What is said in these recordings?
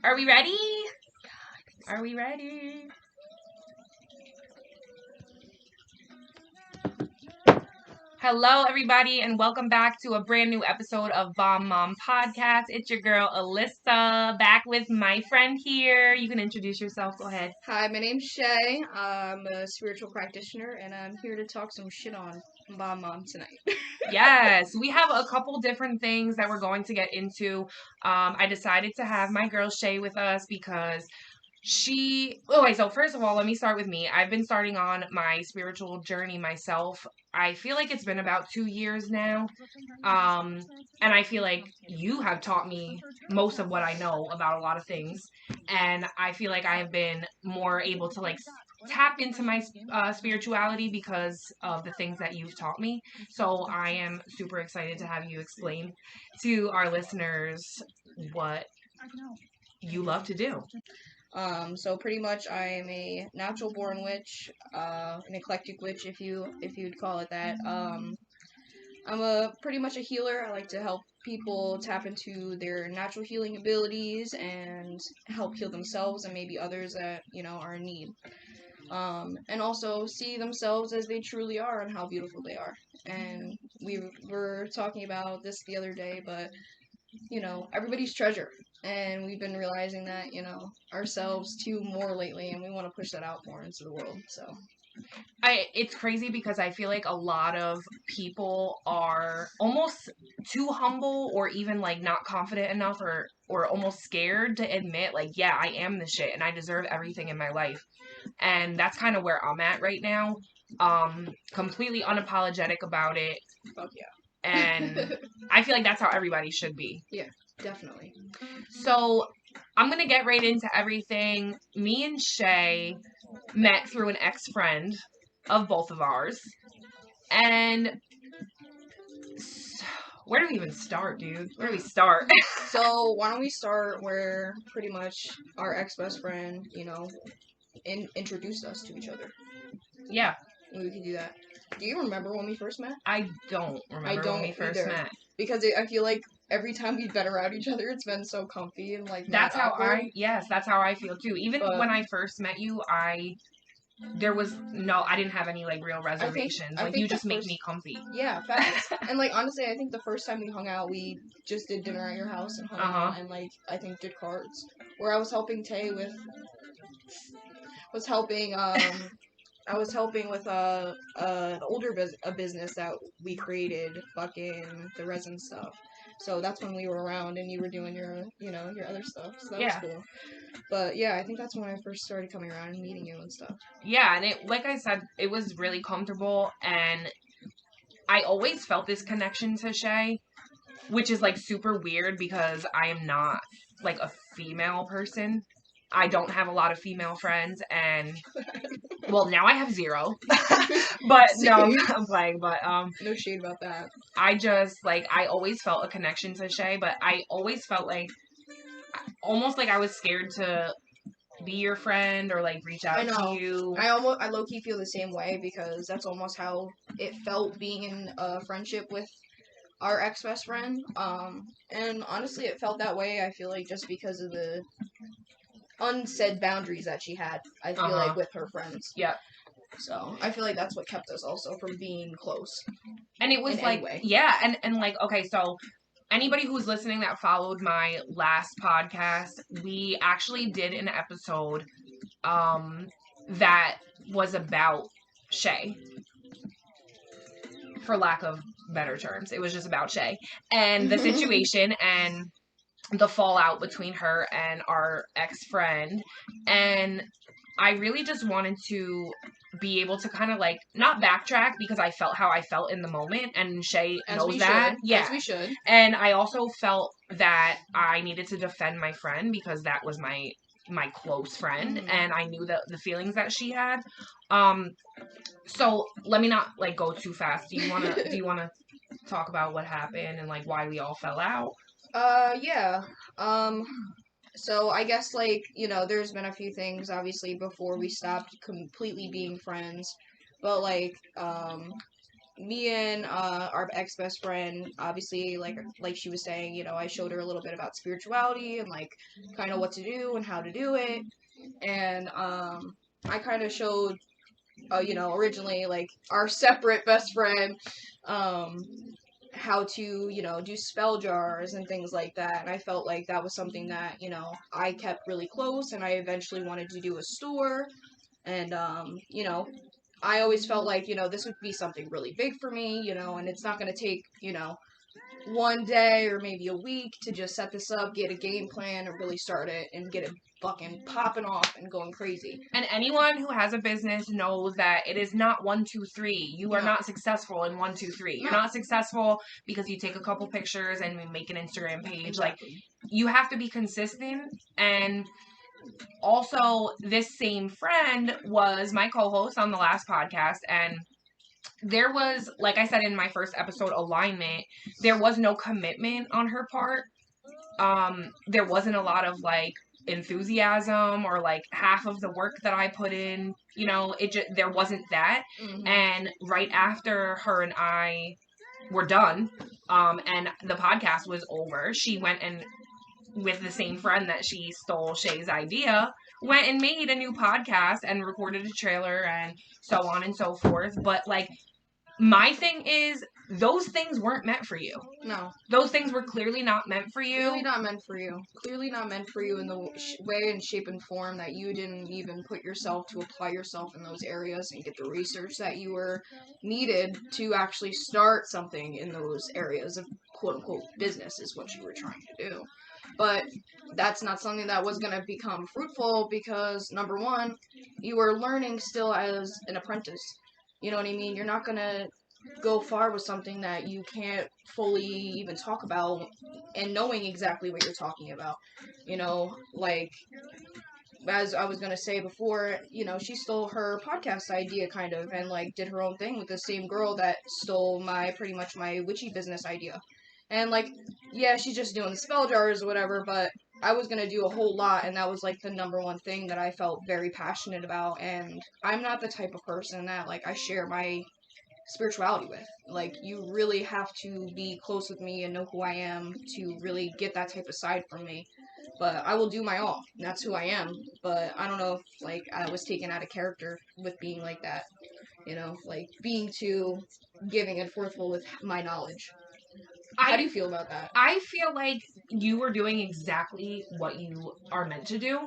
Are we ready? Are we ready? Hello, everybody, and welcome back to a brand new episode of Bomb Mom Podcast. It's your girl, Alyssa, back with my friend here. You can introduce yourself. Go ahead. Hi, my name's Shay. I'm a spiritual practitioner, and I'm here to talk some shit on Bomb Mom tonight. Yes, we have a couple different things that we're going to get into. I decided to have my girl Shay with us because so first of all, let me start with me. I've been starting on my spiritual journey myself. I feel like it's been about 2 years now. And I feel like you have taught me most of what I know about a lot of things. And I feel like I have been more able to tap into my spirituality because of the things that you've taught me. So I am super excited to have you explain to our listeners what you love to do. So pretty much I am a natural born witch, an eclectic witch if you'd call it that. I'm pretty much a healer. I like to help people tap into their natural healing abilities and help heal themselves and maybe others that, are in need. And also see themselves as they truly are and how beautiful they are. And we were talking about this the other day, but everybody's treasure. And we've been realizing that, ourselves too more lately, and we want to push that out more into the world, so. It's crazy because I feel like a lot of people are almost too humble or even not confident enough or almost scared to admit yeah, I am the shit and I deserve everything in my life. And that's kind of where I'm at right now. Completely unapologetic about it. Fuck yeah. And I feel like that's how everybody should be. Yeah, definitely. So I'm going to get right into everything. Me and Shay met through an ex-friend of both of ours. And where do we even start, dude? Where do we start? So why don't we start where pretty much our ex-best friend, introduced us to each other. Yeah. We could do that. Do you remember when we first met? I don't remember when we first met. Because I feel like every time we've been around each other, it's been so comfy and that's how awkward. that's how I feel too. Even when I first met you, I didn't have any real reservations. I think you just make me comfy. Yeah, facts. And honestly, I think the first time we hung out, we just did dinner at your house and hung out and I think did cards. Where I was helping Tay with I was helping with an older business that we created, fucking the resin stuff. So that's when we were around and you were doing your, your other stuff. So that was cool. But yeah, I think that's when I first started coming around and meeting you and stuff. Yeah, and it, like I said, it was really comfortable, and I always felt this connection to Shay, which is super weird because I am not a female person. I don't have a lot of female friends, and well, now I have 0. But no, I'm playing. But no shade about that. I just I always felt a connection to Shay, but I always felt almost I was scared to be your friend or reach out to you. I low-key feel the same way because that's almost how it felt being in a friendship with our ex-best friend. And honestly, it felt that way, I feel like, just because of the unsaid boundaries that she had, I feel like, with her friends. Yeah. So, I feel like that's what kept us also from being close. And it was yeah, and okay, so anybody who's listening that followed my last podcast, we actually did an episode that was about Shay. For lack of better terms. It was just about Shay. And the situation and the fallout between her and our ex-friend. And I really just wanted to be able to kind of not backtrack because I felt how I felt in the moment, and Shay knows that. Yeah. As we should. And I also felt that I needed to defend my friend because that was my close friend, and I knew the feelings that she had. So let me not go too fast. Do you wanna talk about what happened and why we all fell out? Yeah. So I guess there's been a few things obviously before we stopped completely being friends, but me and our ex best friend, obviously, like she was saying, you know, I showed her a little bit about spirituality and like kind of what to do and how to do it, and I kind of showed, you know, originally like our separate best friend, um, how to, you know, do spell jars and things like that. And I felt like that was something that, you know, I kept really close, and I eventually wanted to do a store. And, you know, I always felt like, you know, this would be something really big for me, you know, and it's not going to take, you know, one day or maybe a week to just set this up, get a game plan, and really start it and get it fucking popping off and going crazy. And anyone who has a business knows that it is not 1, 2, 3. You are not successful in 1, 2, 3. You're not successful because you take a couple pictures and we make an Instagram page. Exactly. Like, you have to be consistent. And also, this same friend was my co-host on the last podcast, and there was, like I said in my first episode, alignment. There was no commitment on her part. There wasn't a lot of like enthusiasm or like half of the work that I put in, you know, there wasn't that. Mm-hmm. And right after her and I were done, and the podcast was over, she went and, with the same friend that she stole Shay's idea, went and made a new podcast and recorded a trailer and so on and so forth. But like, my thing is, those things weren't meant for you. No. Those things were clearly not meant for you. Clearly not meant for you. Clearly not meant for you in the way and shape and form that you didn't even put yourself to apply yourself in those areas and get the research that you were needed to actually start something in those areas of quote-unquote business is what you were trying to do. But that's not something that was going to become fruitful because, number one, you were learning still as an apprentice. You know what I mean? You're not going to go far with something that you can't fully even talk about and knowing exactly what you're talking about. You know, like, as I was going to say before, you know, she stole her podcast idea kind of and, like, did her own thing with the same girl that stole pretty much my witchy business idea. And, like, yeah, she's just doing the spell jars or whatever, but I was going to do a whole lot, and that was, like, the number one thing that I felt very passionate about. And I'm not the type of person that, like, I share my spirituality with. Like, you really have to be close with me and know who I am to really get that type of side from me. But I will do my all. That's who I am. But I don't know if, like, I was taken out of character with being like that. You know, like, being too giving and forthful with my knowledge. How do you feel about that? I feel like you were doing exactly what you are meant to do.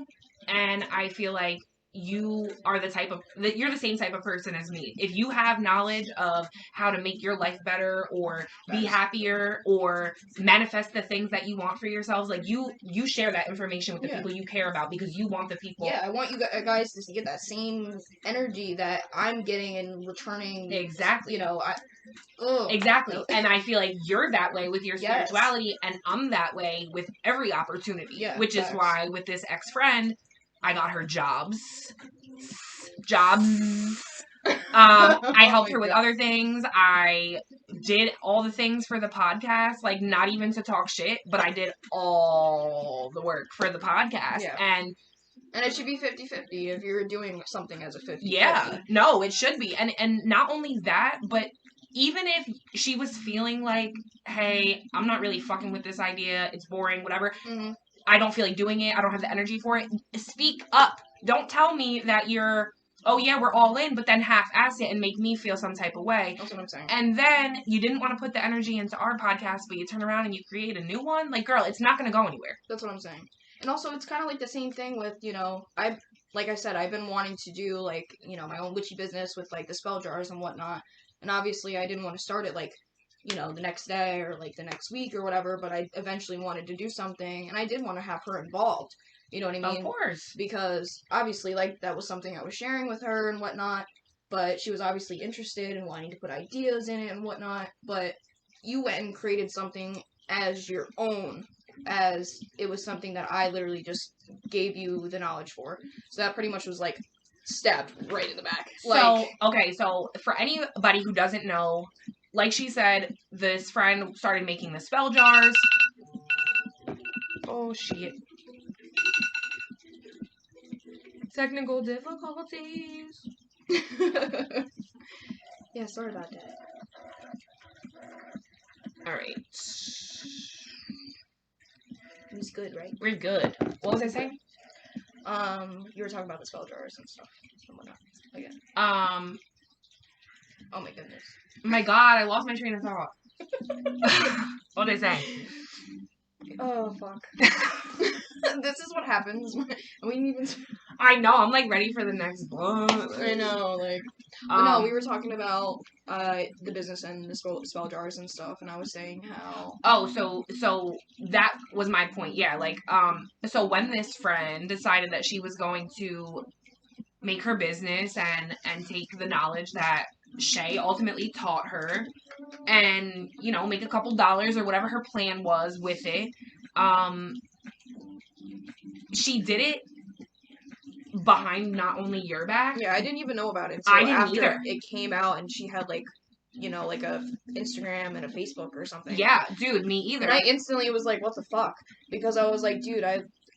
And I feel like you're the same type of person as me. If you have knowledge of how to make your life better or be happier or manifest the things that you want for yourselves, like you share that information with the people you care about because you want the people. Yeah, I want you guys to get that same energy that I'm getting and returning. Exactly. You know, Exactly. And I feel like you're that way with your spirituality, and I'm that way with every opportunity. Yeah, which is why with this ex-friend, I got her jobs. I helped her with other things. I did all the things for the podcast, like not even to talk shit, but I did all the work for the podcast. Yeah. And it should be 50-50 if you're doing something as a 50-50. Yeah. No, it should be. And not only that, but even if she was feeling like, hey, I'm not really fucking with this idea, it's boring, whatever, I don't feel like doing it, I don't have the energy for it, speak up. Don't tell me that you're, oh yeah, we're all in, but then half-ass it and make me feel some type of way. That's what I'm saying. And then you didn't want to put the energy into our podcast, but you turn around and you create a new one? Like, girl, it's not going to go anywhere. That's what I'm saying. And also, it's kind of like the same thing with, you know, like I said, I've been wanting to do, like, you know, my own witchy business with, like, the spell jars and whatnot. And obviously, I didn't want to start it, like, you know, the next day or, like, the next week or whatever, but I eventually wanted to do something, and I did want to have her involved. You know what I mean? Of course. Because, obviously, like, that was something I was sharing with her and whatnot, but she was obviously interested in wanting to put ideas in it and whatnot, but you went and created something as your own, as it was something that I literally just gave you the knowledge for. So that pretty much was, like, stabbed right in the back. So for anybody who doesn't know, like she said, this friend started making the spell jars. Oh, shit. Technical difficulties. Yeah, sorry about that. right. He's good, right? We're good. What was I saying? You were talking about the spell jars and stuff and whatnot. Again. Oh my goodness. My God, I lost my train of thought. What did I say? Oh fuck. This is what happens when we even. I know. I'm like ready for the next book. I know, like. But no, we were talking about the business and the spell jars and stuff, and I was saying how. Oh, so that was my point. Yeah, like so when this friend decided that she was going to make her business and take the knowledge that Shay ultimately taught her and, you know, make a couple dollars or whatever her plan was with it. She did it behind not only your back. Yeah, I didn't even know about it I until didn't after either. it came out and she had like, you know, like a Instagram and a Facebook or something. Yeah, dude, me either. And I instantly was like, what the fuck? Because I was like, dude,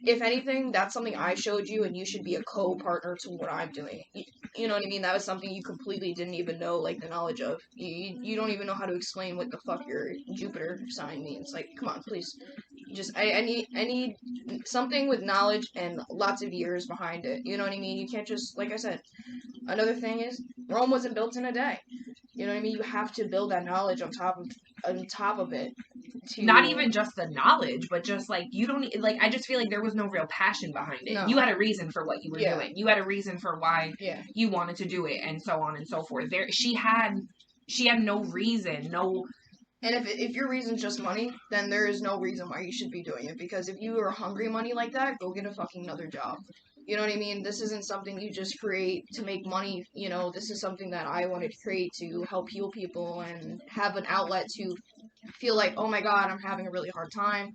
if anything, that's something I showed you and you should be a co-partner to what I'm doing. You know what I mean? That was something you completely didn't even know, like, the knowledge of. You don't even know how to explain what the fuck your Jupiter sign means. Like, come on, please. Just, I need something with knowledge and lots of years behind it. You know what I mean? You can't just, like I said, another thing is, Rome wasn't built in a day. You know what I mean? You have to build that knowledge on top of it. Not even just the knowledge, but just like you don't like. I just feel like there was no real passion behind it. No. You had a reason for what you were doing. You had a reason for why Yeah. you wanted to do it, and so on and so forth. She had no reason, no. And if your reason's just money, then there is no reason why you should be doing it. Because if you are hungry money like that, go get a fucking another job. You know what I mean? This isn't something you just create to make money. You know, this is something that I wanted to create to help heal people and have an outlet to feel like, oh my god, I'm having a really hard time.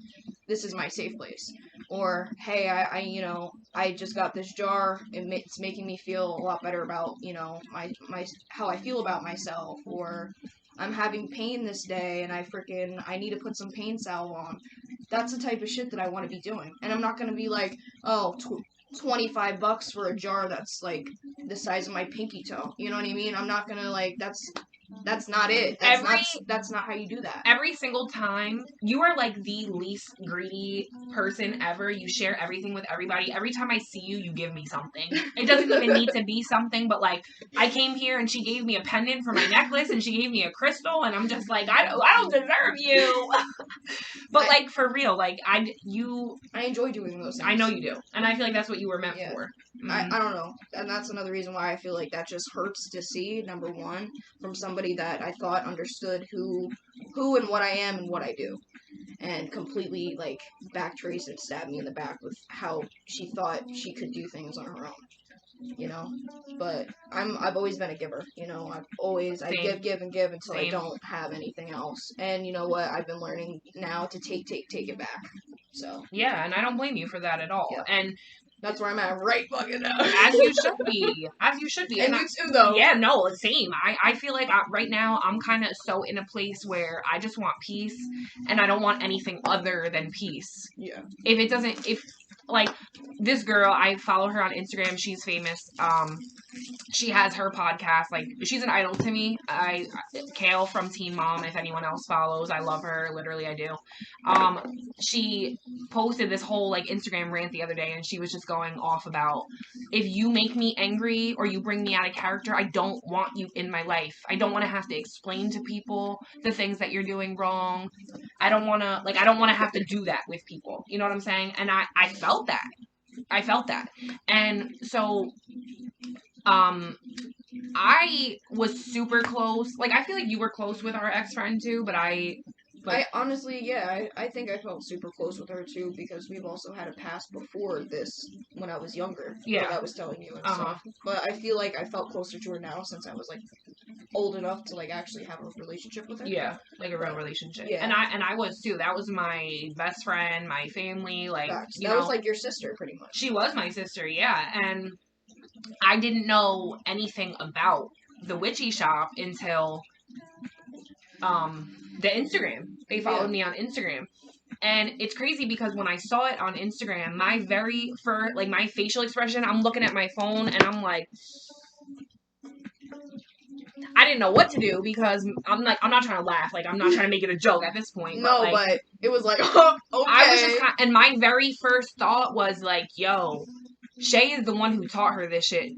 This is my safe place. Or, hey, I just got this jar. It's making me feel a lot better about, you know, my how I feel about myself. Or I'm having pain this day and I need to put some pain salve on. That's the type of shit that I want to be doing. And I'm not going to be like, oh, $25 for a jar that's like the size of my pinky toe. You know what I mean? I'm not going to like, that's not it. That's not how you do that. Every single time, you are like the least greedy person ever. You share everything with everybody. Every time I see you, you give me something. It doesn't even need to be something, but like I came here and she gave me a pendant for my necklace and she gave me a crystal and I'm just like, I don't deserve you. But like for real, like I enjoy doing those things. I know you do. And I feel like that's what you were meant for. I don't know. And that's another reason why I feel like that just hurts to see, number one, from somebody that I thought understood who and what I am and what I do. And completely, like, backtrace and stab me in the back with how she thought she could do things on her own. You know? But I've always been a giver, you know? I give until I don't have anything else. And you know what? I've been learning now to take it back. So. Yeah, and I don't blame you for that at all. Yeah. And that's where I'm at right fucking now. As you should be. As you should be. And you too, though. Yeah, no, same. I feel like right now I'm kind of so in a place where I just want peace and I don't want anything other than peace. Yeah. Like, this girl, I follow her on Instagram. She's famous. She has her podcast. Like, she's an idol to me. Kale from Teen Mom, if anyone else follows. I love her. Literally, I do. She posted this whole, like, Instagram rant the other day, and she was just going off about, if you make me angry or you bring me out of character, I don't want you in my life. I don't want to have to explain to people the things that you're doing wrong. I don't want to have to do that with people. You know what I'm saying? And I felt that. And so, I was super close. Like, I feel like you were close with our ex-friend too, but I honestly, yeah, I think I felt super close with her too because we've also had a past before this when I was younger. Yeah. Like I was telling you and stuff. But I feel like I felt closer to her now since I was like old enough to like actually have a relationship with her. Yeah, like a real relationship. Yeah. And I was too. That was my best friend, my family, like that was like your sister pretty much. She was my sister, yeah. And I didn't know anything about the witchy shop until the Instagram. They followed me on Instagram. And it's crazy because when I saw it on Instagram, my my facial expression, I'm looking at my phone and I'm like, what the I didn't know what to do because I'm not trying to laugh. Like, I'm not trying to make it a joke at this point. No, but it was like, okay. I was just and my very first thought was like, yo, Shay is the one who taught her this shit.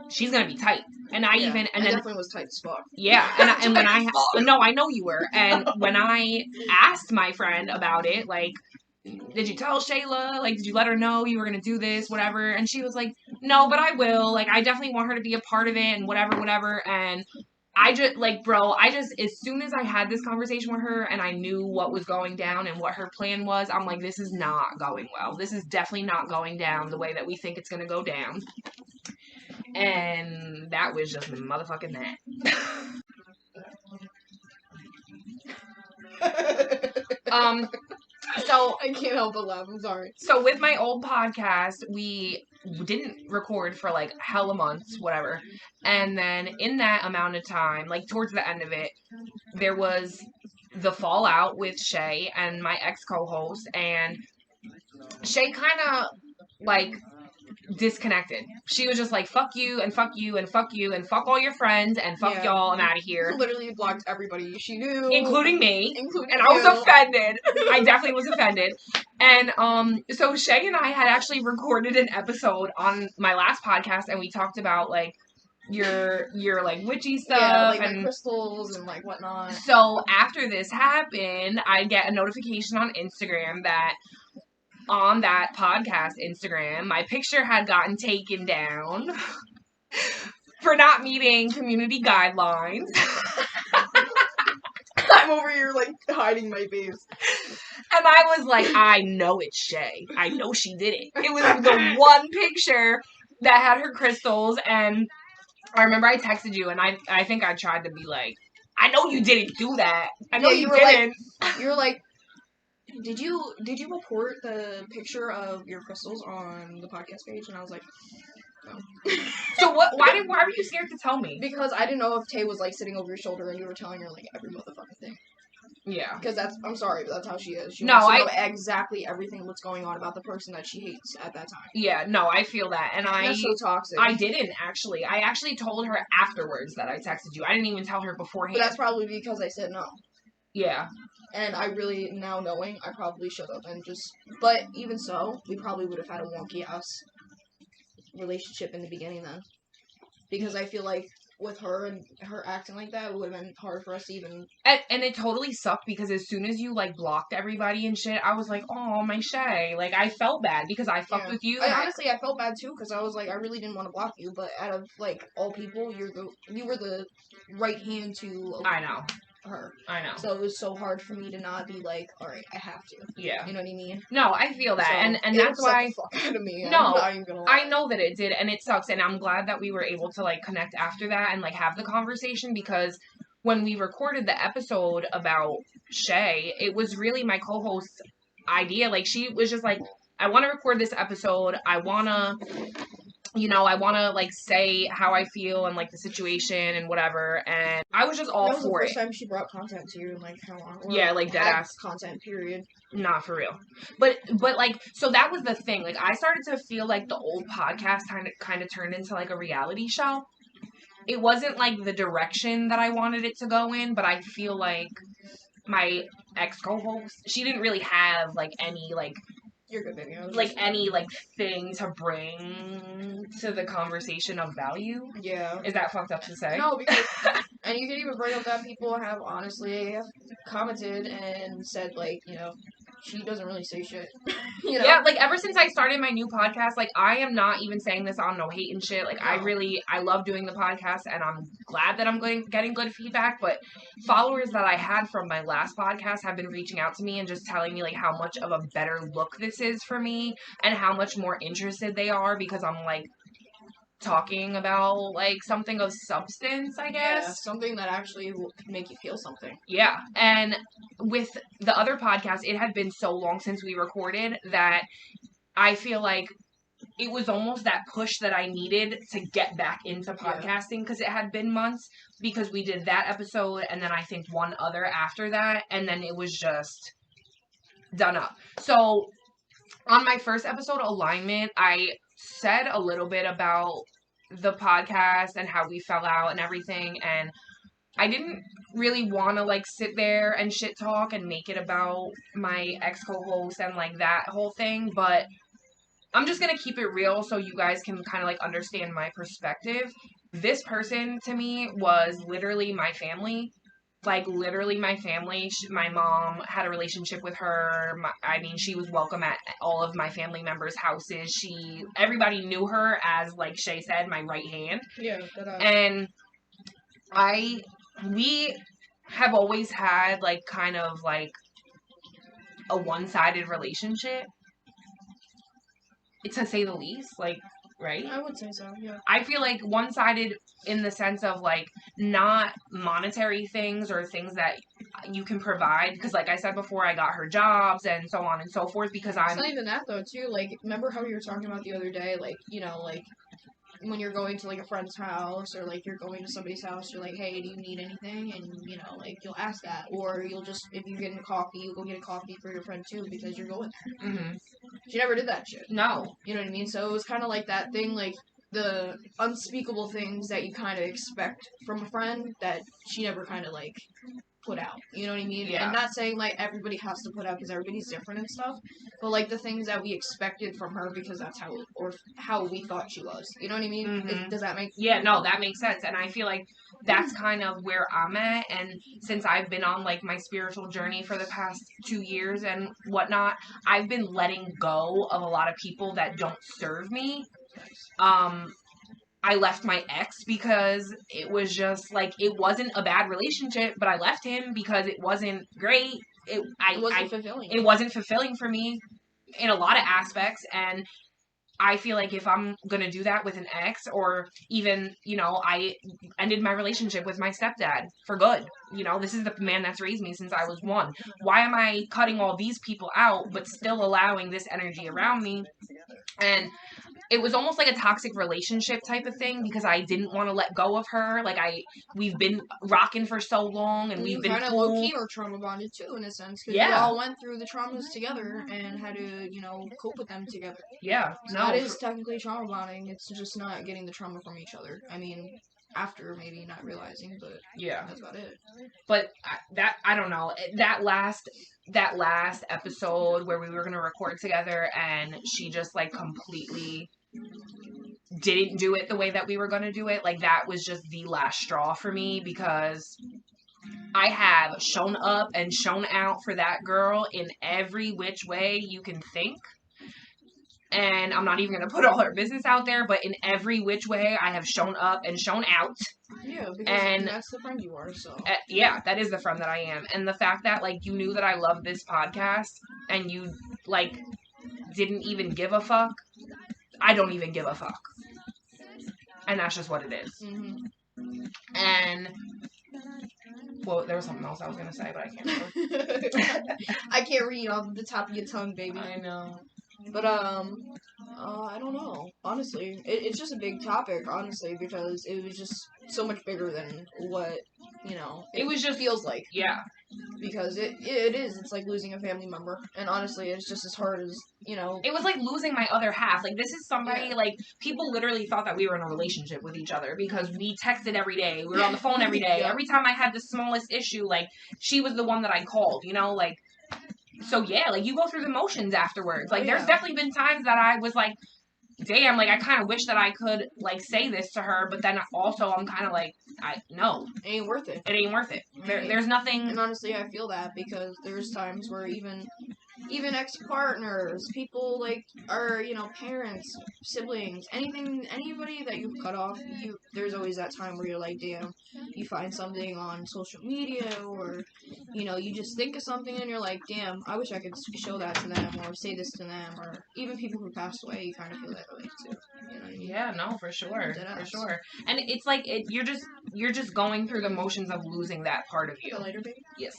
She's gonna be tight. And I then definitely was tight as fuck. Yeah, and when I know you were, and when I asked my friend about it, like, did you tell Sheayla? Like, did you let her know you were gonna do this, whatever? And she was like, no, but I will. Like, I definitely want her to be a part of it and whatever. And I just, like, bro, as soon as I had this conversation with her and I knew what was going down and what her plan was, I'm like, this is not going well. This is definitely not going down the way that we think it's gonna go down. And that was just motherfucking that. So I can't help but laugh. I'm sorry. So with my old podcast, we didn't record for like hella months, whatever. And then in that amount of time, like towards the end of it, there was the fallout with Shay and my ex co-host, and Shay kind of like disconnected. She was just like, fuck you and fuck you and fuck you and fuck all your friends and fuck y'all, I'm out of here. Literally blocked everybody she knew. Including me. And I was offended. I definitely was offended. And so Shay and I had actually recorded an episode on my last podcast, and we talked about like your like witchy stuff, like and crystals and like whatnot. So after this happened, I get a notification on Instagram that on that podcast Instagram, my picture had gotten taken down for not meeting community guidelines. I'm over here like hiding my face. And I was like, I know it's Shay. I know she did it. It was the one picture that had her crystals, and I remember I texted you, and I think I tried to be like, I know you didn't do that. I know you didn't. You were like, Did you report the picture of your crystals on the podcast page? And I was like, no. So why were you scared to tell me? Because I didn't know if Tay was like sitting over your shoulder and you were telling her like every motherfucking thing. Yeah. Because I'm sorry, but that's how she is. She wants to know exactly everything what's going on about the person that she hates at that time. Yeah, no, I feel that. And that's so toxic. I didn't actually. I actually told her afterwards that I texted you. I didn't even tell her beforehand. But that's probably because I said no. Yeah. And I really, now knowing, I probably should have. And just, but even so, we probably would have had a wonky ass relationship in the beginning then. Because I feel like with her and her acting like that, it would have been hard for us to even... And it totally sucked because as soon as you, like, blocked everybody and shit, I was like, oh, my Shay. Like, I felt bad because I fucked with you. Honestly, I felt bad, too, because I was like, I really didn't want to block you, but out of, like, all people, you were the right hand to... I know. Her. I know. So it was so hard for me to not be like, all right, I have to. Yeah. You know what I mean? No, I feel that. So and that's why... the fuck out of me. No, I know that it did, and it sucks, and I'm glad that we were able to, like, connect after that and, like, have the conversation, because when we recorded the episode about Shay, it was really my co-host's idea. Like, she was just like, I want to record this episode. I want to, like, say how I feel and, like, the situation and whatever, and I was just all for it. That was the first time she brought content to you in, like, how long? Yeah, like, deadass. Content, period. Not for real. But, like, so that was the thing. Like, I started to feel like the old podcast kind of turned into, like, a reality show. It wasn't, like, the direction that I wanted it to go in, but I feel like my ex-co-host, she didn't really have, like, any, like... You're good, baby. Like, any, like, thing to bring to the conversation of value. Yeah. Is that fucked up to say? No, because... and you can even bring up that people have honestly commented and said, like, you know, she doesn't really say shit. You know? Yeah, like, ever since I started my new podcast, like, I am not even saying this on no hate and shit. Like, no. I love doing the podcast, and I'm glad that I'm getting good feedback, but followers that I had from my last podcast have been reaching out to me and just telling me, like, how much of a better look this is for me, and how much more interested they are, because I'm, like, talking about, like, something of substance, I guess. Yeah, something that actually will make you feel something. Yeah, and with the other podcast, it had been so long since we recorded that I feel like it was almost that push that I needed to get back into podcasting, because it had been months, because we did that episode, and then I think one other after that, and then it was just done up. So, on my first episode, Alignment, I said a little bit about the podcast and how we fell out and everything, and I didn't really want to like sit there and shit talk and make it about my ex co-host and like that whole thing, but I'm just gonna keep it real so you guys can kind of like understand my perspective. This person to me was literally my family. Like literally my family. My mom had a relationship with her. I mean, she was welcome at all of my family members' houses. Everybody knew her as, like Shay said, my right hand. Yeah. And we have always had like kind of like a one-sided relationship, to say the least. Like, right? I would say so, yeah. I feel like one-sided in the sense of like not monetary things or things that you can provide, because like I said before, I got her jobs and so on and so forth because It's not even that though too. Like, remember how you were talking about the other day, like, you know, like when you're going to like a friend's house or like you're going to somebody's house, you're like, hey, do you need anything? And you know, like you'll ask that, or you'll just, if you're getting coffee, you go get a coffee for your friend too because you're going there. Mm-hmm. She never did that shit. No. You know what I mean? So it was kind of like that thing, like the unspeakable things that you kind of expect from a friend that she never kind of like put out. You know what I mean? Yeah. And not saying like everybody has to put out because everybody's different and stuff, but like the things that we expected from her because that's how we thought she was. You know what I mean? Mm-hmm. Does that make sense? Yeah, no, that makes sense. And I feel like that's kind of where I'm at. And since I've been on like my spiritual journey for the past 2 years and whatnot, I've been letting go of a lot of people that don't serve me. I left my ex because it was just like, it wasn't a bad relationship, but I left him because it wasn't great. It wasn't fulfilling. It wasn't fulfilling for me in a lot of aspects. And I feel like if I'm going to do that with an ex, or even, you know, I ended my relationship with my stepdad for good. You know, this is the man that's raised me since I was 1. Why am I cutting all these people out, but still allowing this energy around me? And it was almost like a toxic relationship type of thing because I didn't want to let go of her. Like we've been rocking for so long, and we've been kind of cool. low key or trauma bonded too, in a sense, because Yeah. we all went through the traumas together and had to, you know, cope with them together. Yeah, so that is technically trauma bonding. It's just not getting the trauma from each other. I mean, after maybe not realizing, but yeah, that's about it. But I don't know, that last episode where we were gonna record together and she just like completely didn't do it the way that we were gonna do it, like that was just the last straw for me, because I have shown up and shown out for that girl in every which way you can think. And I'm not even going to put all her business out there, but in every which way I have shown up and shown out. Yeah, because that's the friend you are, so. Yeah, that is the friend that I am. And the fact that, like, you knew that I loved this podcast and you, like, didn't even give a fuck. I don't even give a fuck. And that's just what it is. Mm-hmm. And, well, there was something else I was going to say, but I can't remember. I can't read off the top of your tongue, baby. I know. But, I don't know. Honestly, it's just a big topic, honestly, because it was just so much bigger than what, you know, it was just feels like. Yeah. Because it is. It's like losing a family member. And honestly, it's just as hard as, you know. It was like losing my other half. Like, this is somebody, like, people literally thought that we were in a relationship with each other because we texted every day. We were on the phone every day. Yeah. Every time I had the smallest issue, like, she was the one that I called, you know, like. So, yeah, like, you go through the motions afterwards. Like, there's definitely been times that I was like, damn, like, I kind of wish that I could, like, say this to her, but then also I'm kind of like, no. It ain't worth it. It ain't worth it. There's nothing. And honestly, I feel that because there's times where even ex-partners, people, like, are, you know, parents, siblings, anybody that you've cut off, there's always that time where you're like, damn, you find something on social media, or, you know, you just think of something and you're like, damn, I wish I could show that to them, or say this to them, or even people who passed away, you kind of feel that way, too. You know what I mean? Yeah, no, for sure. For sure. And it's like, you're just going through the motions of losing that part of you. Later, baby? Yes.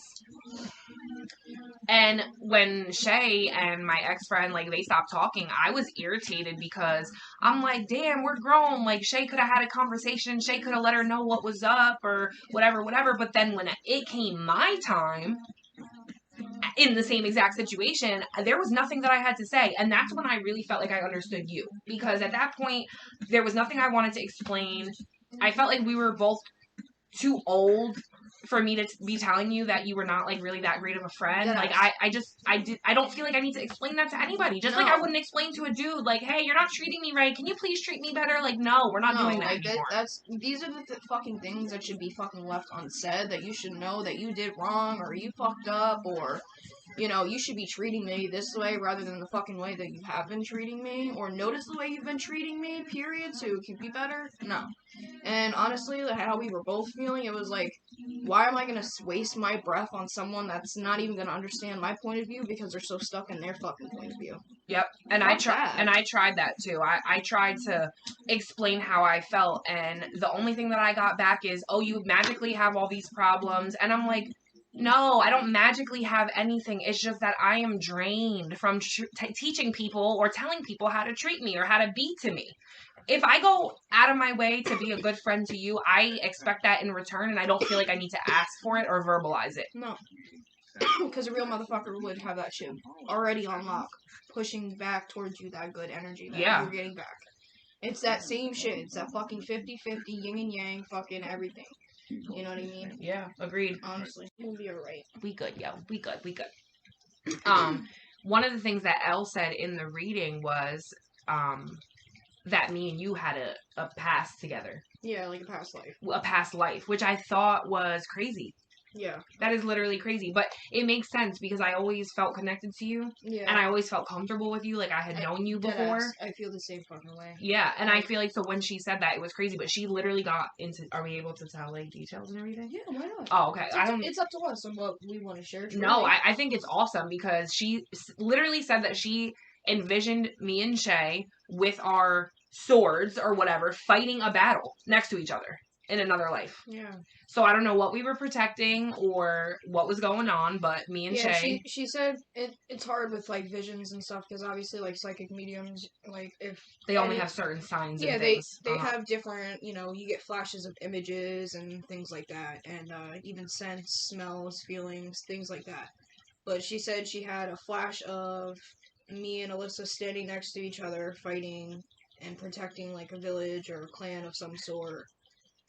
And when Shay and my ex-friend, like, they stopped talking, I was irritated because I'm like, damn, we're grown. Like, Shay could have had a conversation. Shay could have let her know what was up or whatever. But then when it came my time, in the same exact situation, there was nothing that I had to say. And that's when I really felt like I understood you. Because at that point, there was nothing I wanted to explain. I felt like we were both too old for me to be telling you that you were not like really that great of a friend. Yes. Like I don't feel like I need to explain that to anybody. Just like I wouldn't explain to a dude like, hey, you're not treating me right. Can you please treat me better? Like, no, we're not doing that like anymore. these are the fucking things that should be fucking left unsaid, that you should know that you did wrong, or you fucked up, or you know, you should be treating me this way rather than the fucking way that you have been treating me, or notice the way you've been treating me, period, so it can be better. No. And honestly, how we were both feeling, it was like, why am I gonna waste my breath on someone that's not even gonna understand my point of view because they're so stuck in their fucking point of view? Yep. And I tried that too. I tried to explain how I felt, and the only thing that I got back is, oh, you magically have all these problems. And I'm like, no, I don't magically have anything. It's just that I am drained from teaching people or telling people how to treat me or how to be to me. If I go out of my way to be a good friend to you, I expect that in return, and I don't feel like I need to ask for it or verbalize it. No. Because a real motherfucker would have that shit already on lock, pushing back towards you that good energy that you're getting back. It's that same shit. It's that fucking 50-50 yin and yang fucking everything. You know what I mean? Yeah, agreed. Honestly, we'll be alright. We good, yo. We good. One of the things that Elle said in the reading was, that me and you had a past together. Yeah, like a past life. A past life, which I thought was crazy. Yeah. That is literally crazy. But it makes sense because I always felt connected to you. Yeah. And I always felt comfortable with you. Like I had known you before. I feel the same fucking way. Yeah. And I feel like, so when she said that, it was crazy. But she literally got into, are we able to tell like details and everything? Yeah, why not? Oh, okay. It's up to us on what we want to share. No, I think it's awesome because she literally said that she envisioned me and Shay with our swords or whatever fighting a battle next to each other in another life. Yeah. So I don't know what we were protecting or what was going on, but me and Shay. She said it's hard with like visions and stuff because obviously like psychic mediums, like if they only have certain signs. Yeah, and things. they have different, you know, you get flashes of images and things like that, and even scents, smells, feelings, things like that. But she said she had a flash of me and Alyssa standing next to each other, fighting and protecting like a village or a clan of some sort.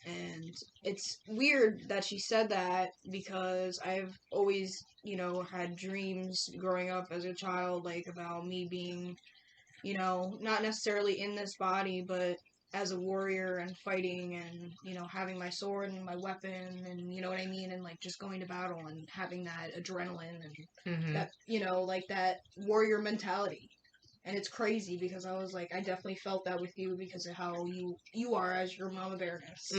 And it's weird that she said that because I've always, you know, had dreams growing up as a child, like about me being, you know, not necessarily in this body, but as a warrior and fighting and, you know, having my sword and my weapon and, you know what I mean? And like just going to battle and having that adrenaline and that, you know, like that warrior mentality. And it's crazy because I was like, I definitely felt that with you because of how you are as your mama bearness.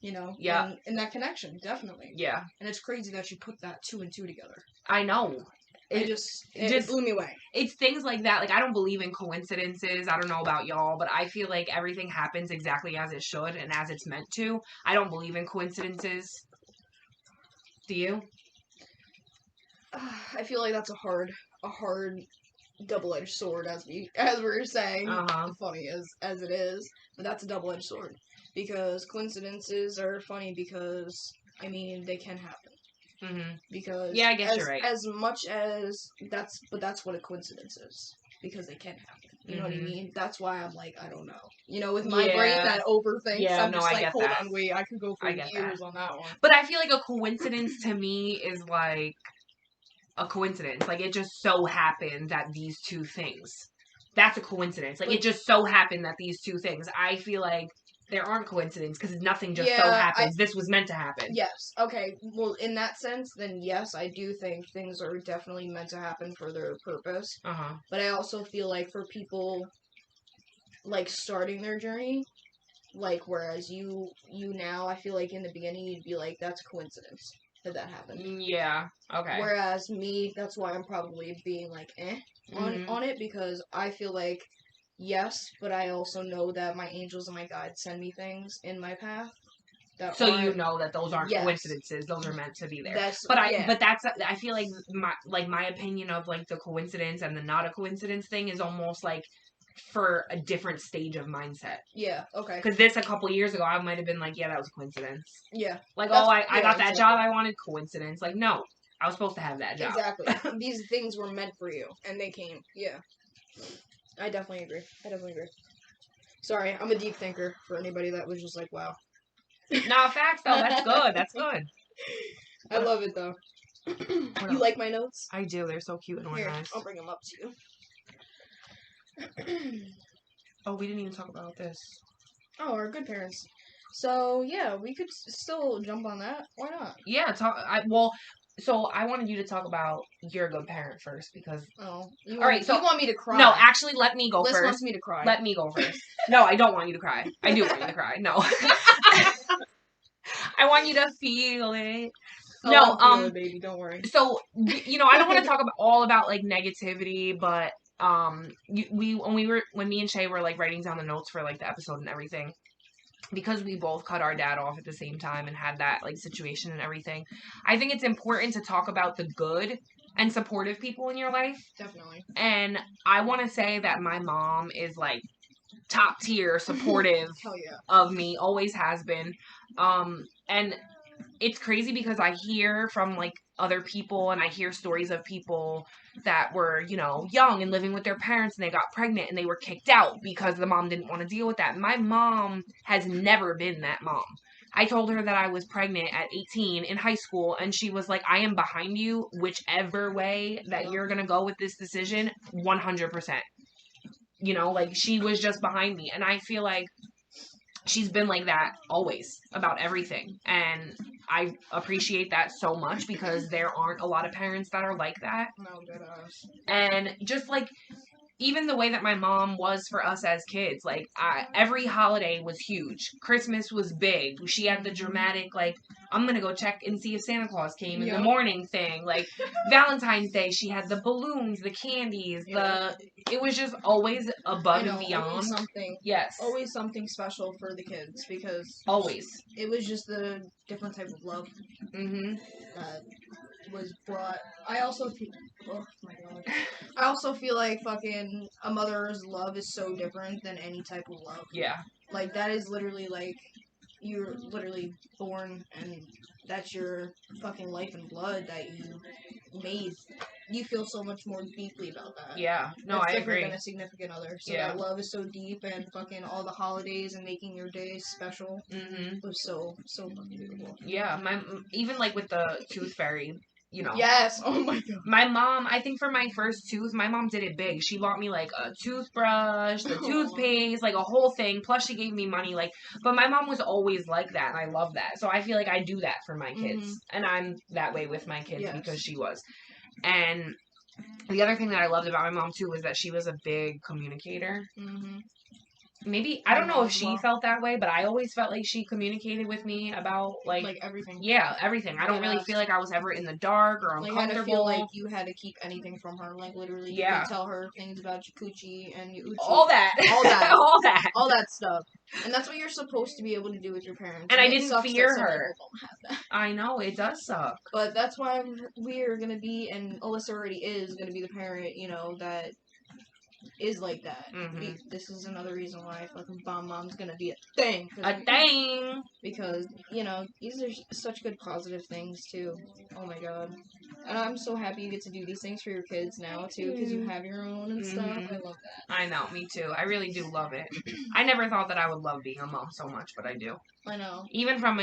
You know? Yeah. And that connection, definitely. Yeah. And it's crazy that you put that 2 and 2 together. I know. It just blew me away. It's things like that. Like, I don't believe in coincidences. I don't know about y'all, but I feel like everything happens exactly as it should and as it's meant to. I don't believe in coincidences. Do you? I feel like that's a hard double-edged sword, as we were saying. Funny as it is, but that's a double-edged sword because coincidences are funny because I mean they can happen. Because yeah, I guess you're right. As much as that's what a coincidence is because they can happen. You know what I mean? That's why I'm like, I don't know. You know, with my brain that overthinks, yeah, I'm just I like, get hold that. on, wait, I could go for years on that one. But I feel like a coincidence to me is like a coincidence. Like, it just so happened that these two things. That's a coincidence. Like, it just so happened that these two things. I feel like there aren't coincidences because nothing just so happens. This was meant to happen. Yes. Okay. Well, in that sense, then yes, I do think things are definitely meant to happen for their purpose. But I also feel like for people, like, starting their journey, like, whereas you now, I feel like in the beginning you'd be like, that's a coincidence that happened. Yeah. Okay. Whereas me, that's why I'm probably being like, on it because I feel like, yes, but I also know that my angels and my guides send me things in my path. So you know that those aren't coincidences; those are meant to be there. But that's I feel like my opinion of like the coincidence and the not a coincidence thing is almost like for a different stage of mindset. Yeah. Okay. Because this a couple years ago, I might have been like, yeah, that was a coincidence. Yeah. Like, I got that job I wanted. Coincidence. Like, no, I was supposed to have that job. Exactly. These things were meant for you, and they came. Yeah. I definitely agree. Sorry, I'm a deep thinker for anybody that was just like, wow. Nah, facts though. That's good. That's good. I love it though. What You else? like my notes? I do. They're so cute and Here, organized. I'll bring them up to you. Oh, we didn't even talk about this. Oh, our good parents. So yeah, we could still jump on that. Why not? Yeah. So I wanted you to talk about your good parent first because. Oh, All right. So you want me to cry? no, actually, let me go Liz first. wants me to cry. Let me go first. No, I don't want you to cry. I do want you to cry. No. I want you to feel it. No, I'll feel it, baby. Don't worry. So I don't want to talk about all about like negativity, but when me and Shay were like writing down the notes for like the episode and everything, because we both cut our dad off at the same time and had that like situation and everything, I think it's important to talk about the good and supportive people in your life. Definitely. And I want to say that my mom is like top tier supportive Hell yeah. of me, always has been. And it's crazy because I hear from like other people and I hear stories of people that were, young and living with their parents and they got pregnant and they were kicked out because the mom didn't want to deal with that. My mom has never been that mom. I told her that I was pregnant at 18 in high school and she was like, I am behind you whichever way that you're going to go with this decision, 100%. Like she was just behind me. And I feel like she's been like that always about everything. And I appreciate that so much because there aren't a lot of parents that are like that. No, good ass. And just like, even the way that my mom was for us as kids, like every holiday was huge. Christmas was big. She had the dramatic, like, I'm going to go check and see if Santa Claus came in the morning thing. Like Valentine's Day, she had the balloons, the candies, it was just always above and beyond. Always something. Yes. Always something special for the kids because always. It was just a different type of love. Mm-hmm. Was brought. I also feel. Oh my god. I also feel like fucking a mother's love is so different than any type of love. Yeah. Like that is literally like you're literally born and that's your fucking life and blood that you made. You feel so much more deeply about that. Yeah. No, That's I different agree. than a significant other. So Yeah. that love is so deep and fucking all the holidays and making your days special was so fucking beautiful. Yeah. Even like with the tooth fairy. Yes. Oh my god. My mom, I think for my first tooth, my mom did it big. She bought me like a toothbrush, the toothpaste, like a whole thing. Plus she gave me money. But my mom was always like that, and I love that. So I feel like I do that for my kids, and I'm that way with my kids because she was. And the other thing that I loved about my mom too was that she was a big communicator. Mm-hmm. Maybe, I don't know if she felt that way, but I always felt like she communicated with me about, like everything. Yeah, everything. I don't really feel like I was ever in the dark or uncomfortable. Like, I had to feel like you had to keep anything from her. Like, literally, you could tell her things about your coochie and your uchi. All that. All that stuff. And that's what you're supposed to be able to do with your parents. And I didn't fear her. Don't have that. I know, it does suck. But that's why we're going to be, and Alyssa already is, going to be the parent, that is like that. Mm-hmm. This is another reason why fucking Bomb Mom's gonna be a thing. A thing! Because, these are such good positive things, too. Oh my god. And I'm so happy you get to do these things for your kids now, too, because you have your own and stuff. I love that. I know, me too. I really do love it. I never thought that I would love being a mom so much, but I do. I know. Even from,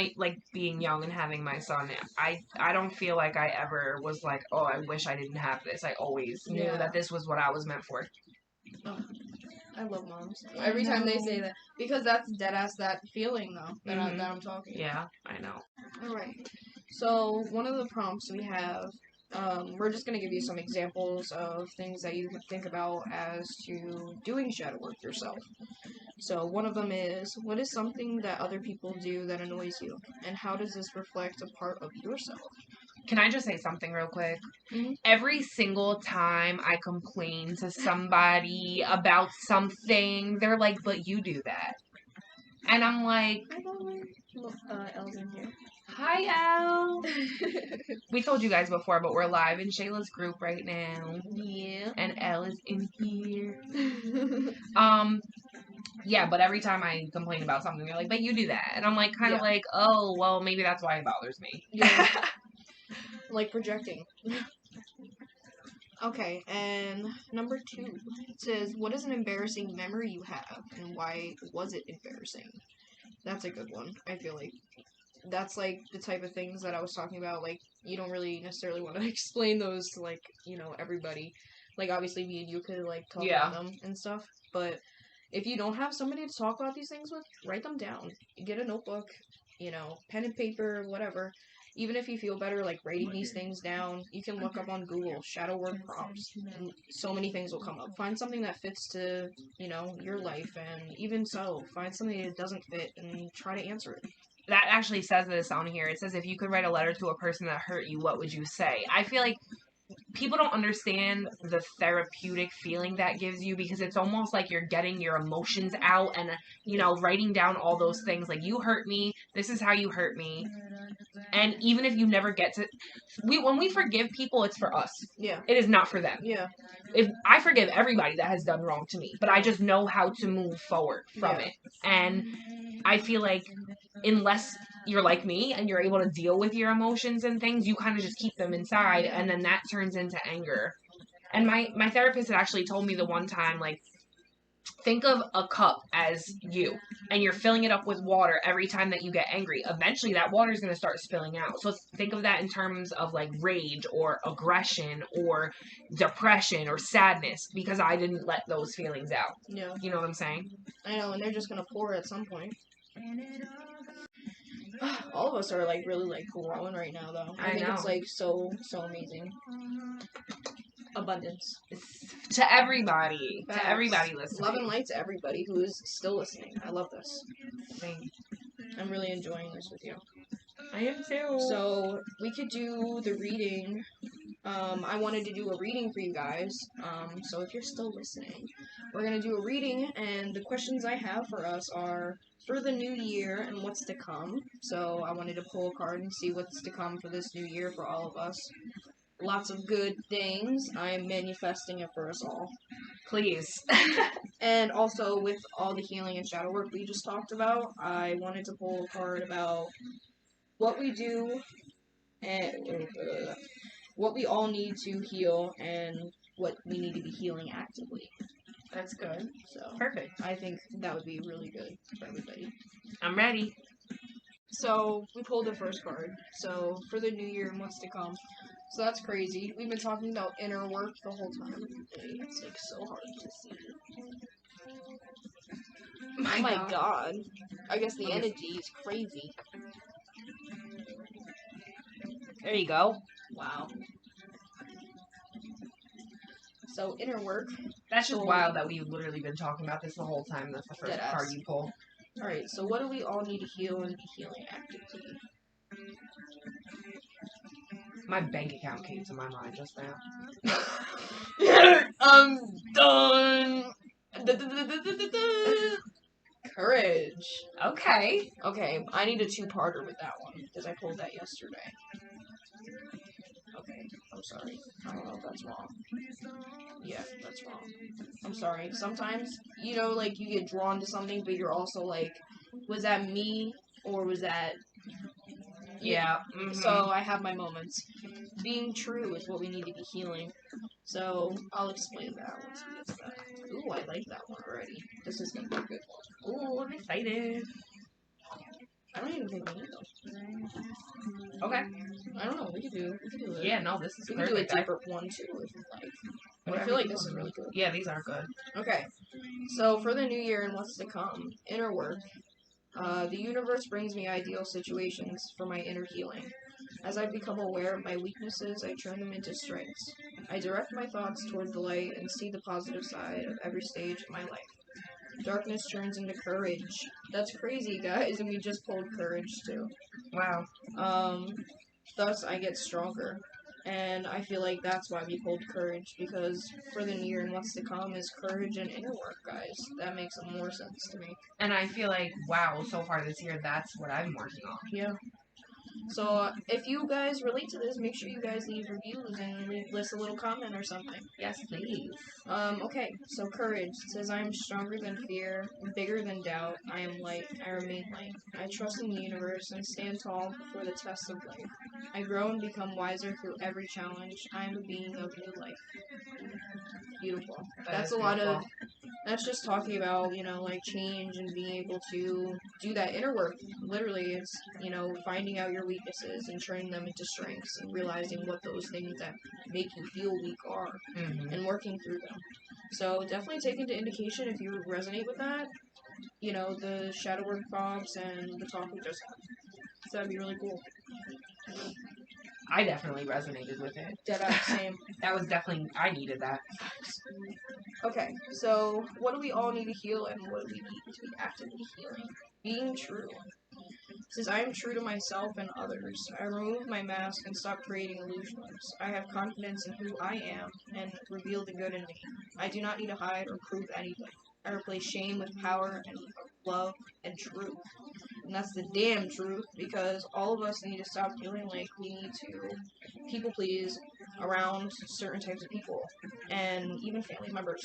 being young and having my son, I don't feel like I ever was like, oh, I wish I didn't have this. I always knew that this was what I was meant for. Oh, I love moms. Every time they say that. Because that's deadass that feeling, though, that I'm talking about. Yeah, I know. Alright. So, one of the prompts we have, we're just going to give you some examples of things that you can think about as to doing shadow work yourself. So, one of them is, what is something that other people do that annoys you? And how does this reflect a part of yourself? Can I just say something real quick? Mm-hmm. Every single time I complain to somebody about something, they're like, but you do that. And I'm like... Elle's in here. Hi, Elle. We told you guys before, but we're live in Shayla's group right now. Yeah. And Elle is in here. Yeah, but every time I complain about something, they're like, but you do that. And I'm like, kind of like, oh, well, maybe that's why it bothers me. Yeah. Like projecting. Okay, and number 2. It says, what is an embarrassing memory you have, and why was it embarrassing? That's a good one. I feel like that's like the type of things that I was talking about. Like, you don't really necessarily want to explain those to, like, everybody. Like, obviously me and you could, like, talk about them and stuff, but if you don't have somebody to talk about these things with, write them down. Get a notebook, pen and paper, whatever. Even if you feel better, like, writing these things down, you can look up on Google, shadow work prompts, and so many things will come up. Find something that fits to, your life, and even so, find something that doesn't fit and try to answer it. That actually says this on here. It says, if you could write a letter to a person that hurt you, what would you say? I feel like people don't understand the therapeutic feeling that gives you, because it's almost like you're getting your emotions out and, writing down all those things. Like, you hurt me. This is how you hurt me. And even if you never get to, when we forgive people, it's for us. Yeah. It is not for them. Yeah. If I forgive everybody that has done wrong to me, but I just know how to move forward from it. And I feel like unless you're like me and you're able to deal with your emotions and things, you kind of just keep them inside, and then that turns into anger. And my therapist had actually told me the one time, like, think of a cup as you, and you're filling it up with water every time that you get angry. Eventually that water is going to start spilling out. So think of that in terms of like rage or aggression or depression or sadness, because I didn't let those feelings out. Yeah. You know what I'm saying? I know, and they're just going to pour at some point. All of us are like really like growing right now, though. I think it's like so amazing. Abundance to everybody, Facts. to everybody listening. Love and light to everybody who is still listening. I love this. I'm really enjoying this with you. I am too. So we could do the reading. I wanted to do a reading for you guys. So if you're still listening, we're gonna do a reading, and the questions I have for us are for the new year and what's to come. So I wanted to pull a card and see what's to come for this new year for all of us. Lots of good things. I am manifesting it for us all. Please. And also, with all the healing and shadow work we just talked about, I wanted to pull a card about what we do and what we all need to heal and what we need to be healing actively. That's good. So perfect. I think that would be really good for everybody. I'm ready. So we pulled the first card. So for the new year and what's to come. So that's crazy. We've been talking about inner work the whole time. It's like so hard to see. Oh my god. I guess the energy is crazy. There you go. Wow. So inner work. That's just wild that we've literally been talking about this the whole time. That's the first card you pull. Alright, so what do we all need to heal and be healing actively? My bank account came to my mind just now. I'm done. Courage. Okay. Okay, I need a two-parter with that one, because I pulled that yesterday. Okay, I'm sorry. I don't know if that's wrong. Yeah, that's wrong. I'm sorry. Sometimes, like, you get drawn to something, but you're also like, was that me, or was that... Yeah. Mm-hmm. So I have my moments. Being true is what we need to be healing. So I'll explain that once we get to that. Ooh, I like that one already. This is gonna be a good one. Ooh, I'm excited. I don't even think we need those. Okay. I don't know. We could do it. Yeah, no, this is we perfect. We could do a deeper one too if you like. But I feel like this is really good. Yeah, these are good. Okay. So for the new year and what's to come, inner work. The universe brings me ideal situations for my inner healing. As I become aware of my weaknesses, I turn them into strengths. I direct my thoughts toward the light and see the positive side of every stage of my life. Darkness turns into courage. That's crazy, guys, and we just pulled courage, too. Wow. Thus, I get stronger. And I feel like that's why we pulled courage, because for the new year and what's to come is courage and inner work, guys. That makes more sense to me. And I feel like, wow, so far this year, that's what I've been working on. Yeah. So, if you guys relate to this, make sure you guys leave reviews and list a little comment or something. Yes, please. Okay, so courage. It says, I am stronger than fear, bigger than doubt. I am light. I remain light. I trust in the universe and stand tall before the tests of life. I grow and become wiser through every challenge. I am a being of new life. Beautiful. That's a lot of. That's just talking about, like change and being able to do that inner work. Literally, it's, finding out your weaknesses and turning them into strengths and realizing what those things that make you feel weak are and working through them. So definitely take into indication if you resonate with that, the shadow work prompts and the talk we just had. So that'd be really cool. I definitely resonated with it. Dead same. That was definitely, I needed that. Okay, so what do we all need to heal and what do we need to be actively healing? Being true. It says, I am true to myself and others. I remove my mask and stop creating illusions. I have confidence in who I am and reveal the good in me. I do not need to hide or prove anything. I replace shame with power and love and truth. And that's the damn truth, because all of us need to stop feeling like we need to people please around certain types of people, and even family members.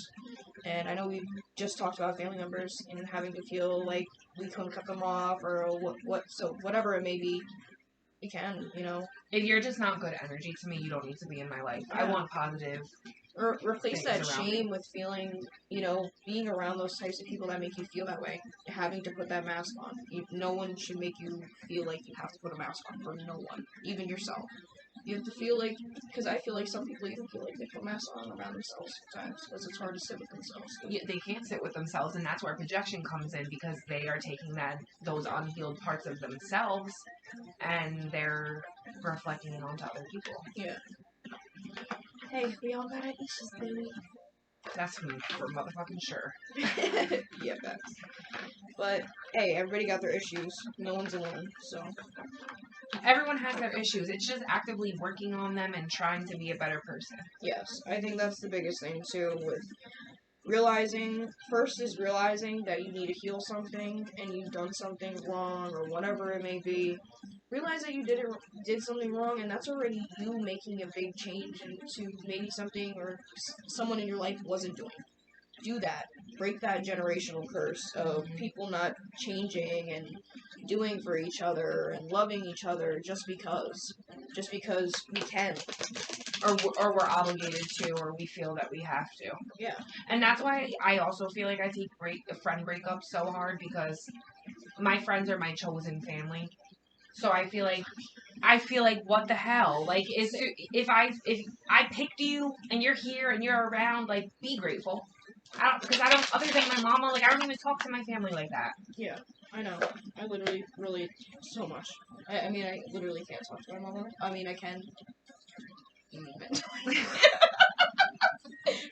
And I know we've just talked about family members and having to feel like we couldn't cut them off, or so whatever it may be, we can, If you're just not good energy to me, you don't need to be in my life. Yeah. I want positive. Replace that shame with feeling, being around those types of people that make you feel that way, having to put that mask on. No one should make you feel like you have to put a mask on for no one, even yourself. You have to feel like, because I feel like some people even feel like they put masks on around themselves sometimes, because it's hard to sit with themselves. Yeah, they can't sit with themselves, and that's where projection comes in, because they are taking those unhealed parts of themselves, and they're reflecting it onto other people. Yeah. Hey, we all got our issues, baby. That's for motherfucking sure. Yeah, facts. But, hey, everybody got their issues. No one's alone, so. Everyone has their issues. It's just actively working on them and trying to be a better person. Yes, I think that's the biggest thing, too, with realizing that you need to heal something and you've done something wrong or whatever it may be. Realize that you did something wrong, and that's already you making a big change into maybe something or someone in your life wasn't doing. Do that. Break that generational curse of people not changing and doing for each other and loving each other just because we can. Or we're obligated to, or we feel that we have to. Yeah. And that's why I also feel like I take friend breakups so hard, because my friends are my chosen family. So I feel like what the hell? Like, if I picked you and you're here and you're around, like, be grateful. Because I don't, other than my mama, like, I don't even talk to my family like that. Yeah, I know. I literally relate so much. I mean, I literally can't talk to my mama. I mean, I can.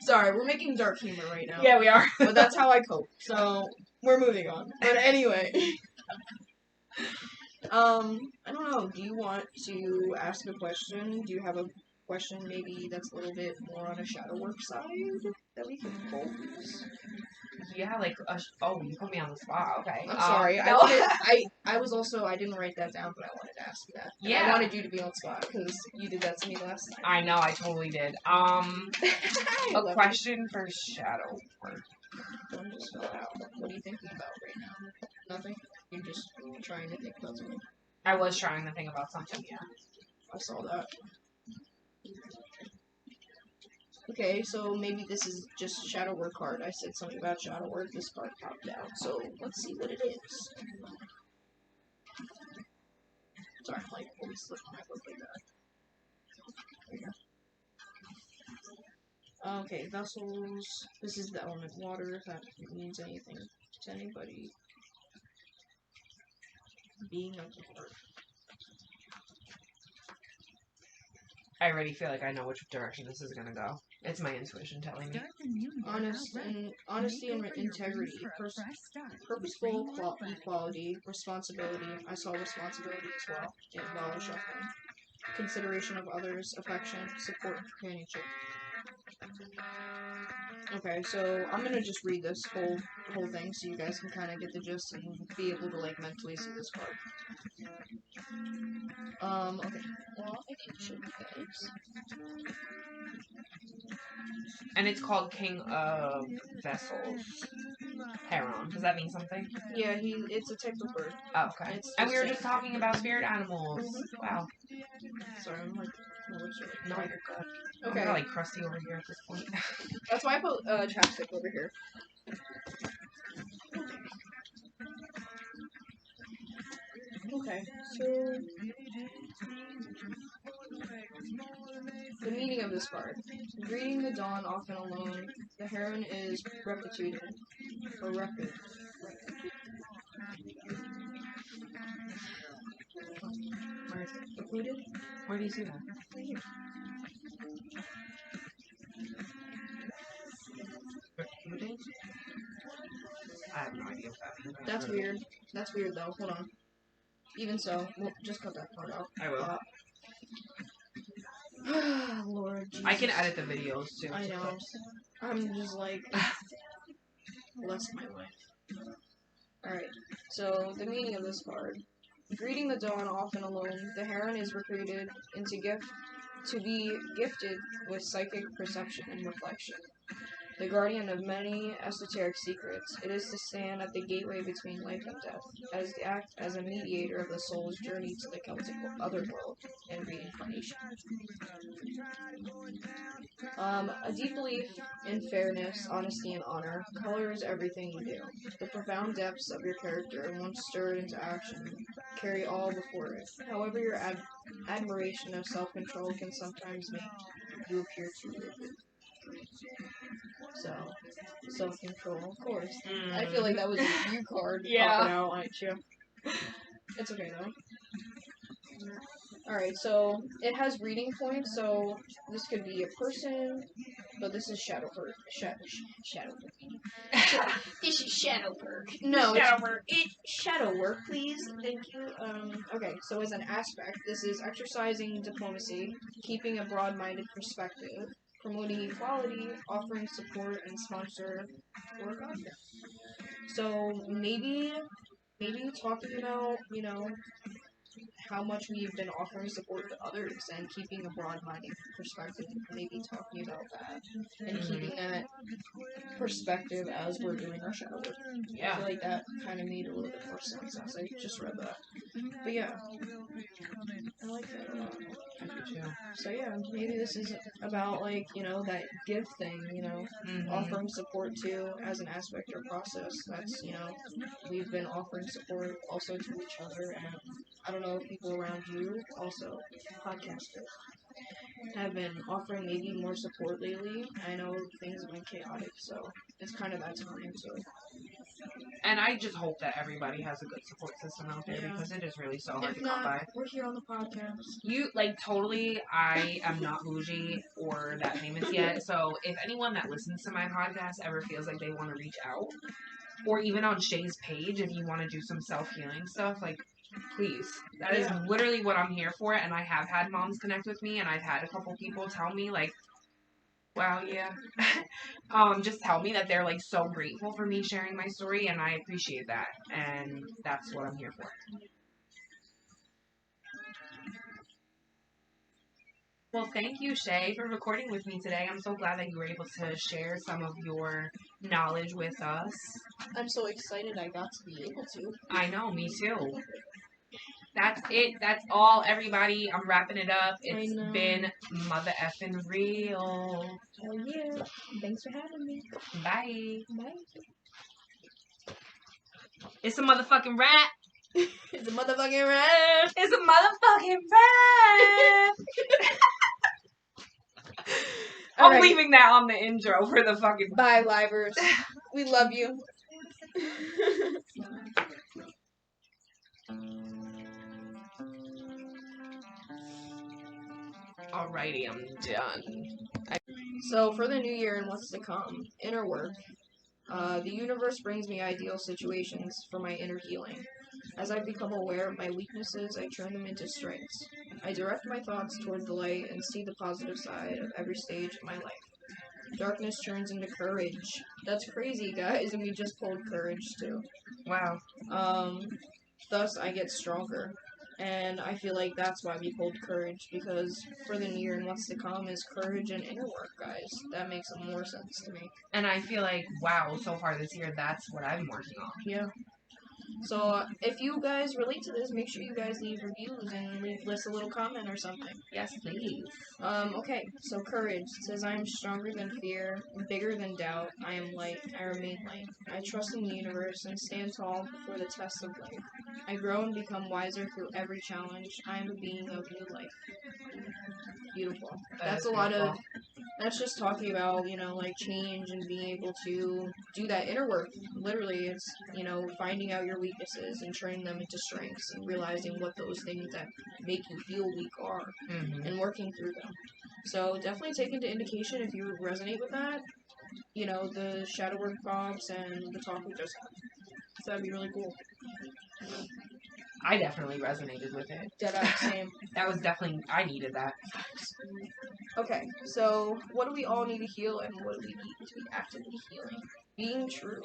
Sorry, we're making dark humor right now. Yeah, we are. But that's how I cope. So, we're moving on. But anyway. I don't know. Do you want to ask a question? Do you have a question maybe that's a little bit more on a shadow work side that we can pose? Yeah, like, you put me on the spot. Okay. I'm sorry. No. I was also, I didn't write that down, but I wanted to ask you that. And Yeah. I wanted you to be on the spot because you did that to me last time. I know, I totally did. A question for shadow work. Don't just fill it out. What are you thinking about right now? Nothing? You're just trying to think about something. I was trying to think about something, yeah. I saw that. Okay, so maybe this is just shadow work card. I said something about shadow work. This card popped out. So let's see what it is. Sorry, I'm like always slipping my book like that. There you go. Okay, vessels. This is the element water, if that means anything to anybody. Being of the heart. I already feel like I know which direction this is gonna go. It's my intuition telling me. Honesty and integrity, purposeful equality, responsibility. I saw responsibility as well while I was shuffling. Consideration of others, affection, support, companionship. Okay, so I'm gonna just read this whole thing so you guys can kind of get the gist and be able to like mentally see this card. Okay. Well, I think it should be guys. And it's called King of Vessels. Heron. Does that mean something? Yeah, it's a type of bird. Oh, okay. And we were just talking about spirit animals. Mm-hmm. Wow. Sorry, I'm like, my lips are No, like, you're good. okay. I'm like crusty over here at this point. That's why I put chapstick over here. Okay, so the meaning of this card. Greeting the dawn often alone, the heron is reputed, or reputed. Where is it? Reputed? Where do you see that? Right here. Reputed? I have no idea what that means. That's weird. That's weird though. Hold on. Even so, we'll just cut that part out. I will. Lord Jesus. I can edit the videos too. I know. I'm just like, bless my life. Alright, so the meaning of this card. Greeting the dawn often alone, the heron is recruited to be gifted with psychic perception and reflection. The guardian of many esoteric secrets, it is to stand at the gateway between life and death, as to act as a mediator of the soul's journey to the Celtic otherworld and reincarnation. A deep belief in fairness, honesty, and honor colors everything you do. The profound depths of your character, once stirred into action, carry all before it. However, your admiration of self-control can sometimes make you appear too rigid. So, self-control, of course. I feel like that was a you card popping out, aren't you? It's okay though. Alright, so it has reading points, so this could be a person, but this is shadow work. Shadow work. This is shadow work. No, it's shadow work, please. Thank you. Okay, so as an aspect, this is exercising diplomacy, keeping a broad-minded perspective, promoting equality, offering support and sponsor work on it. So maybe talking about, how much we've been offering support to others and keeping a broad-minded perspective, maybe talking about that and keeping that perspective as we're doing our shadow work. Yeah. I feel like that kind of made a little bit more sense as I just read that. But yeah, I like that a lot. I do too. So yeah, maybe this is about that gift thing, offering support to as an aspect or process. That's, we've been offering support also to each other, and I don't know if people around you, also podcasters, have been offering maybe more support lately. I know things have been chaotic, so it's kind of that time. So, and I just hope that everybody has a good support system out there because it is really so hard to come by. We're here on the podcast. You totally. I am not bougie or that famous yet, so if anyone that listens to my podcast ever feels like they want to reach out, or even on Shay's page, if you want to do some self-healing stuff, please. That is literally what I'm here for, and I have had moms connect with me, and I've had a couple people tell me, wow, yeah. Just tell me that they're, so grateful for me sharing my story, and I appreciate that, and that's what I'm here for. Well, thank you, Shay, for recording with me today. I'm so glad that you were able to share some of your knowledge with us. I'm so excited I got to be able to. I know, me too. That's it. That's all, everybody. I'm wrapping it up. It's been mother effing real. Oh, yeah. Thanks for having me. Bye. Bye. It's a motherfucking wrap. It's a motherfucking wrap. It's a motherfucking wrap. I'm leaving that on the intro for the fucking... Bye, Livers. We love you. Alrighty, I'm done. So, for the new year and what's to come, inner work. The universe brings me ideal situations for my inner healing. As I become aware of my weaknesses, I turn them into strengths. I direct my thoughts toward the light and see the positive side of every stage of my life. Darkness turns into courage. That's crazy, guys, and we just pulled courage, too. Wow. Thus, I get stronger. And I feel like that's why we pulled courage, because for the new year and what's to come is courage and inner work, guys. That makes more sense to me. And I feel like, wow, so far this year, that's what I've been working on. Yeah. So if you guys relate to this, make sure you guys leave reviews and leave us a little comment or something. Yes, please. Okay, so courage says I am stronger than fear, bigger than doubt. I am light. I remain light. I trust in the universe and stand tall before the tests of life. I grow and become wiser through every challenge. I am a being of new life. Beautiful. That's a lot of. That's just talking about, like change and being able to do that inner work. Literally, it's, finding out your weaknesses and turning them into strengths and realizing what those things that make you feel weak are and working through them. So definitely take into indication if you resonate with that, the shadow work prompts and the talk we just had. So that'd be really cool. I definitely resonated with it. Deadass, same. That was definitely, I needed that. Okay, so what do we all need to heal and what do we need to be actively healing? Being true.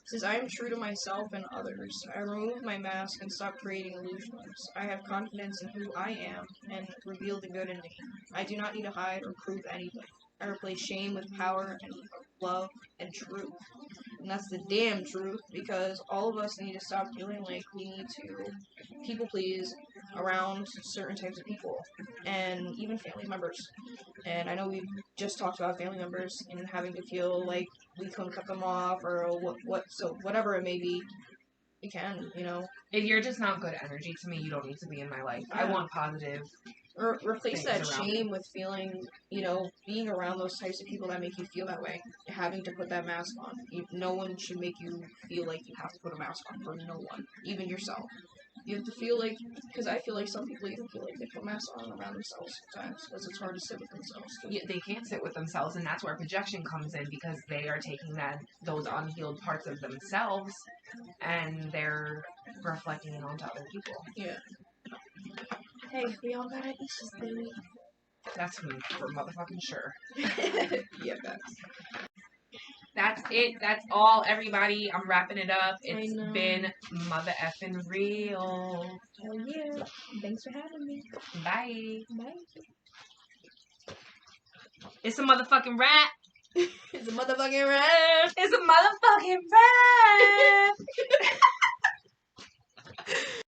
Says I am true to myself and others. I remove my mask and stop creating illusions. I have confidence in who I am and reveal the good in me. I do not need to hide or prove anything. I replace shame with power and love and truth. And that's the damn truth, because all of us need to stop feeling like we need to people please around certain types of people and even family members. And I know we've just talked about family members and having to feel like we couldn't cut them off or so whatever it may be. You can, If you're just not good energy to me, you don't need to be in my life. Yeah. I want positive. Replace that things around shame with feeling, being around those types of people that make you feel that way, having to put that mask on. No one should make you feel like you have to put a mask on for no one, even yourself. You have to feel like, because I feel like some people even feel like they put masks on around themselves sometimes because it's hard to sit with themselves. Yeah, they can't sit with themselves, and that's where projection comes in, because they are taking those unhealed parts of themselves and they're reflecting it onto other people. Yeah. Hey, we all got issues, baby. That's for motherfucking sure. Yeah, That's it. That's all, everybody. I'm wrapping it up. It's I know. been mother effing real. Hell yeah. Thanks for having me. Bye. Bye. It's a motherfucking wrap. It's a motherfucking wrap. It's a motherfucking wrap.